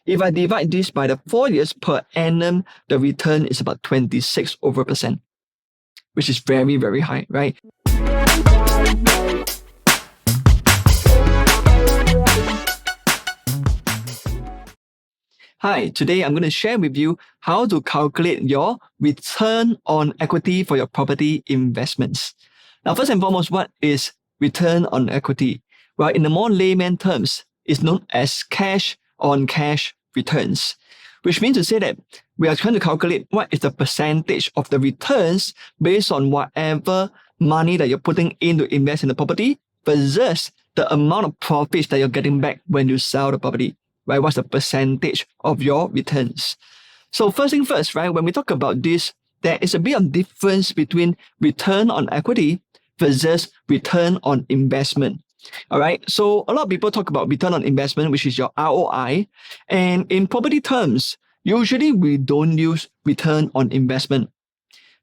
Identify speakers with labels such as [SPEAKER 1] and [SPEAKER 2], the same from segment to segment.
[SPEAKER 1] If I divide this by the 4 years per annum, the return is about 26%, which is very, very high, right? Hi, today I'm going to share with you how to calculate your return on equity for your property investments. Now, first and foremost, what is return on equity? Well, in the more layman terms, it's known as cash on cash returns, which means to say that we are trying to calculate what is the percentage of the returns based on whatever money that you're putting in to invest in the property versus the amount of profits that you're getting back when you sell the property. Right? What's the percentage of your returns? So first thing first, right? When we talk about this, there is a bit of difference between return on equity versus return on investment. All right. So a lot of people talk about return on investment, which is your ROI. And in property terms, usually we don't use return on investment.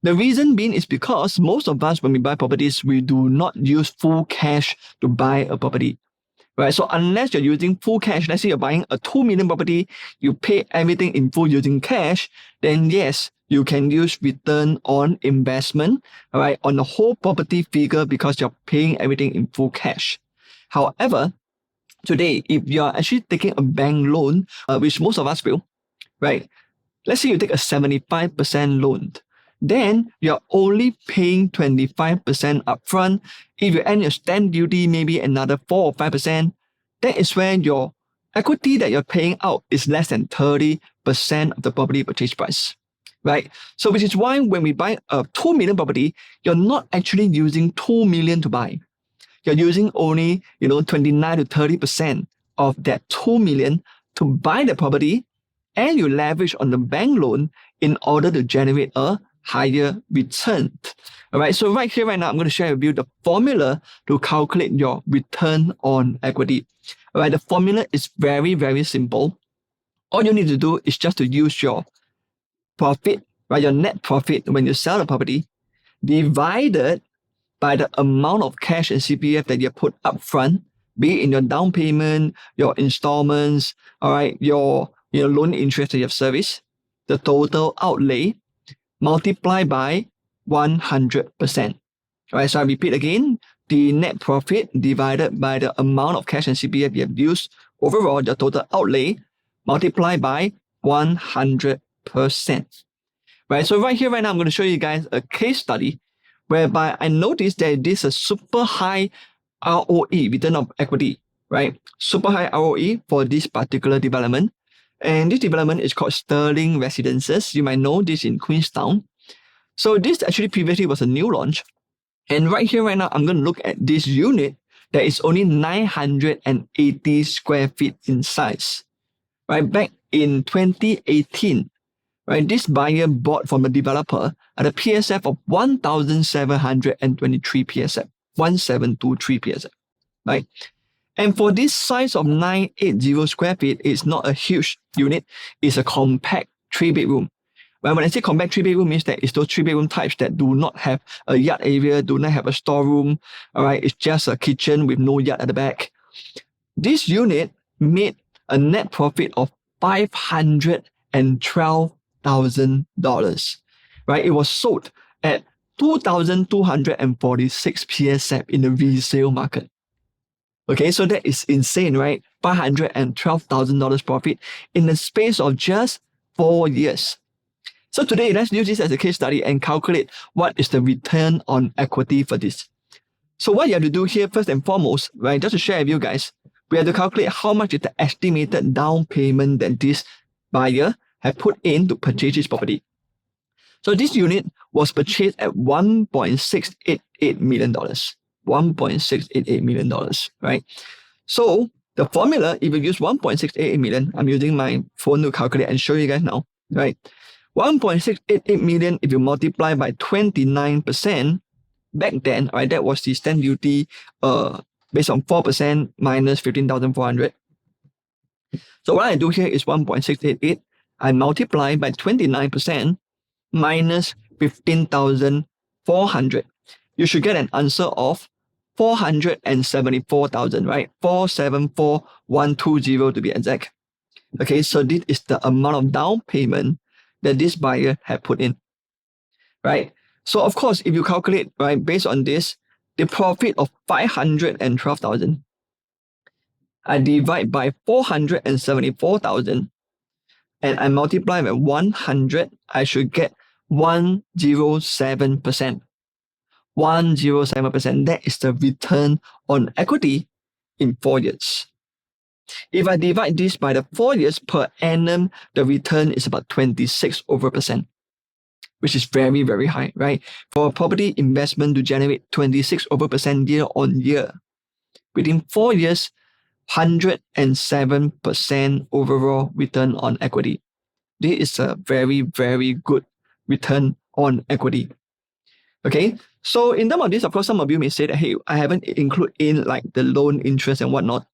[SPEAKER 1] The reason being is because most of us, when we buy properties, we do not use full cash to buy a property. Right, so unless you're using full cash, let's say you're buying a 2 million property, you pay everything in full using cash, then yes, you can use return on investment, all right, on the whole property figure because you're paying everything in full cash. However, today, if you're actually taking a bank loan, which most of us will, right, let's say you take a 75% loan, then you're only paying 25% upfront. If you add your stamp duty, maybe another 4 or 5%, that is when your equity that you're paying out is less than 30% of the property purchase price, right? So which is why when we buy a 2 million property, you're not actually using 2 million to buy. You're using only, 29 to 30% of that 2 million to buy the property, and you leverage on the bank loan in order to generate a higher return. All right, so right here, right now, I'm going to share with you the formula to calculate your return on equity. All right, the formula is very, very simple. All you need to do is just to use your profit, right, your net profit when you sell the property, divided by the amount of cash and CPF that you put up front, be it in your down payment, your installments, all right, your loan interest that you have serviced, the total outlay, multiply by 100%. All right, so I repeat again, the net profit divided by the amount of cash and CPF you have used, overall, the total outlay, multiply by 100%. Right, so right here, right now, I'm going to show you guys a case study whereby I noticed that this is a super high ROE, return of equity, right? Super high ROE for this particular development. And this development is called Sterling Residences. You might know this in Queenstown. So this actually previously was a new launch. And right here, right now, I'm going to look at this unit that is only 980 square feet in size. Right, back in 2018, right, this buyer bought from a developer at a PSF of 1,723 PSF, 1,723 PSF, right? And for this size of 980 square feet, it's not a huge unit. It's a compact 3-bedroom. When I say compact 3-bedroom, means that it's those 3-bedroom types that do not have a yard area, do not have a storeroom. All right, it's just a kitchen with no yard at the back. This unit made a net profit of $512,000. Right, it was sold at 2,246 PSF in the resale market. Okay, so that is insane, right? $512,000 profit in the space of just 4 years. So today, let's use this as a case study and calculate what is the return on equity for this. So what you have to do here, first and foremost, right, just to share with you guys, we have to calculate how much is the estimated down payment that this buyer had put in to purchase this property. So this unit was purchased at $1.688 million. $1.688 million, right? So the formula, if you use 1.688 million, I'm using my phone to calculate and show you guys now, right? 1.688 million, if you multiply by 29%, back then, right, that was the stamp duty based on 4% minus 15,400. So what I do here is 1.688. I multiply by 29% minus 15,400. You should get an answer of 474,000, right? 474,120 to be exact. Okay, so this is the amount of down payment that this buyer had put in, right? So of course, if you calculate, right, based on this, the profit of 512,000, I divide by 474,000, and I multiply by 100, I should get 107%. 107%. That is the return on equity in 4 years. If I divide this by the 4 years per annum, the return is about 26%, which is very, very high, right? For a property investment to generate 26% year on year, within 4 years, 107% overall return on equity. This is a very, very good return on equity. Okay, so in terms of this, of course, some of you may say that, hey, I haven't included in like the loan interest and whatnot.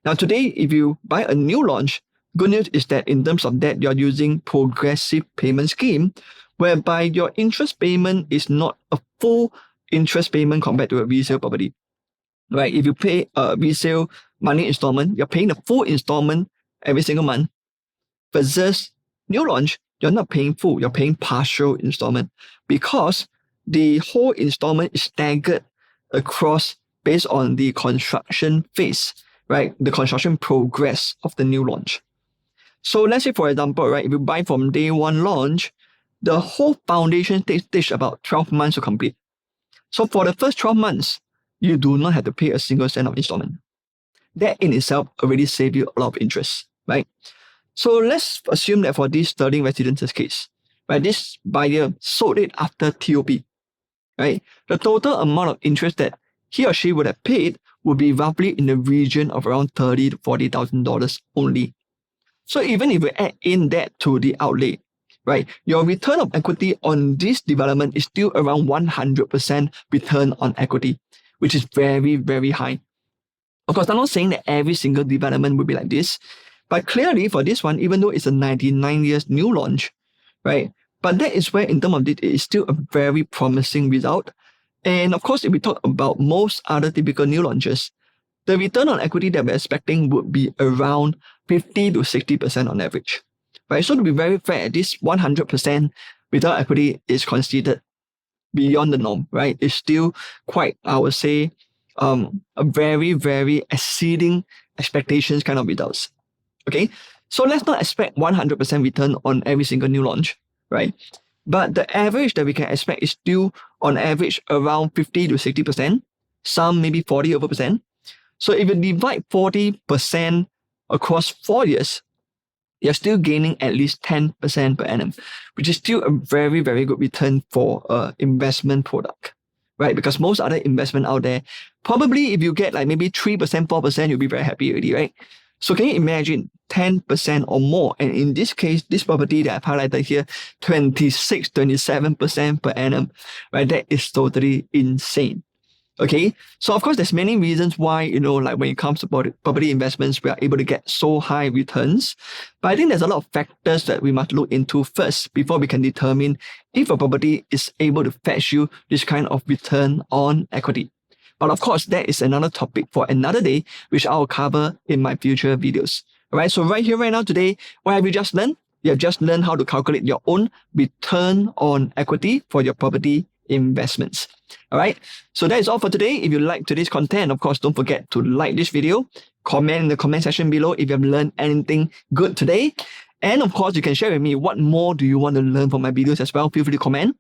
[SPEAKER 1] Now, today, if you buy a new launch, good news is that in terms of that, you're using progressive payment scheme, whereby your interest payment is not a full interest payment compared to a resale property. Right? If you pay a resale money installment, you're paying the full installment every single month. Versus new launch, you're not paying full, you're paying partial installment because the whole installment is staggered across based on the construction phase, right? The construction progress of the new launch. So let's say, for example, right, if you buy from day one launch, the whole foundation takes about 12 months to complete. So for the first 12 months, you do not have to pay a single cent of installment. That in itself already saves you a lot of interest, right? So let's assume that for this Sterling Residences case, right, this buyer sold it after TOP, right? The total amount of interest that he or she would have paid would be roughly in the region of around $30,000 to $40,000 only. So even if you add in that to the outlay, right, your return of equity on this development is still around 100% return on equity, which is very, very high. Of course, I'm not saying that every single development will be like this, but clearly for this one, even though it's a 99 years new launch, right? But that is where in terms of it is still a very promising result. And of course, if we talk about most other typical new launches, the return on equity that we're expecting would be around 50 to 60% on average, right? So to be very fair, this 100% return on equity is considered beyond the norm, right? It's still quite, I would say, a very, very exceeding expectations kind of results. Okay, so let's not expect 100% return on every single new launch, right? But the average that we can expect is still on average around 50 to 60%, some maybe 40%. So if you divide 40% across 4 years, you're still gaining at least 10% per annum, which is still a very, very good return for an investment product, right? Because most other investment out there, probably if you get like maybe 3%, 4%, you'll be very happy already, right? So can you imagine 10% or more? And in this case, this property that I've highlighted here, 26, 27% per annum, right? That is totally insane. Okay, so of course, there's many reasons why, like when it comes to property investments, we are able to get so high returns. But I think there's a lot of factors that we must look into first before we can determine if a property is able to fetch you this kind of return on equity. But of course, that is another topic for another day, which I'll cover in my future videos. All right, so right here, right now, today, what have you just learned? You have just learned how to calculate your own return on equity for your property investments. All right, so that is all for today. If you like today's content, of course, don't forget to like this video, comment in the comment section below if you have learned anything good today. And of course, you can share with me what more do you want to learn from my videos as well. Feel free to comment.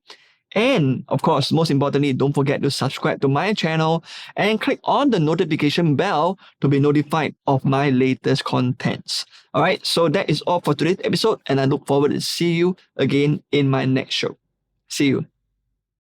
[SPEAKER 1] And of course, most importantly, don't forget to subscribe to my channel and click on the notification bell to be notified of my latest contents. All right, so that is all for today's episode, and I look forward to see you again in my next show. See you.